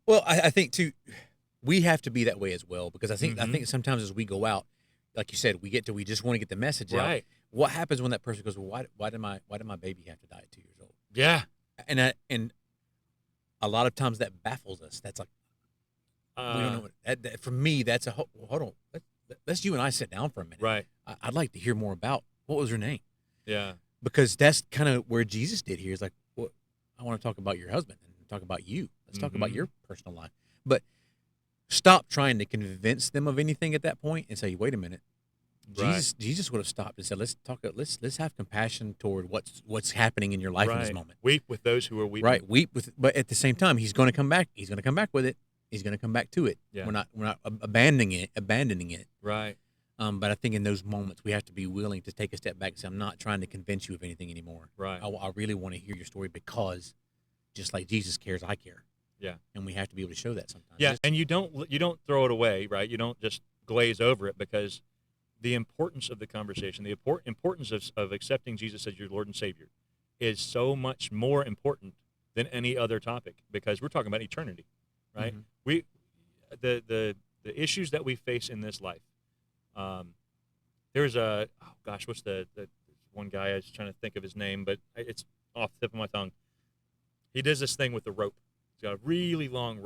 Well, I think too, we have to be that way as well because I Mm-hmm. think sometimes as we go out, like you said, we just want to get the message out. Right. What happens when that person goes, well, why did my baby have to die at 2 years old? Yeah. And a lot of times that baffles us. That's like we don't Uh, know for me. That's hold on. Let's you and I sit down for a minute. right. I'd like to hear more about what was her name Yeah. because that's kind of where Jesus did here. Is like, well, I want to talk about your husband and talk about you. Let's talk about Mm-hmm. your personal life. But stop trying to convince them of anything at that point and say, wait a minute. Right. Jesus would have stopped and said, let's have compassion toward what's happening in your life in this Right. moment. Weep with those who are weeping. Right. Weep with but at the same time, he's gonna come back. He's gonna come back with it. He's gonna come back to it. Yeah. We're not abandoning it. Right. But I think in those moments we have to be willing to take a step back and say, I'm not trying to convince you of anything anymore. Right. I really want to hear your story because just like Jesus cares, I care. Yeah. And we have to be able to show that sometimes. Yeah. And you don't throw it away, right? You don't just glaze over it because the importance of the conversation, the importance of accepting Jesus as your Lord and Savior is so much more important than any other topic because we're talking about eternity, right? Mhm. We the issues that we face in this life. There's what's the one guy I was trying to think of his name, but it's off the tip of my tongue. He does this thing with the rope. He's got a really long rope.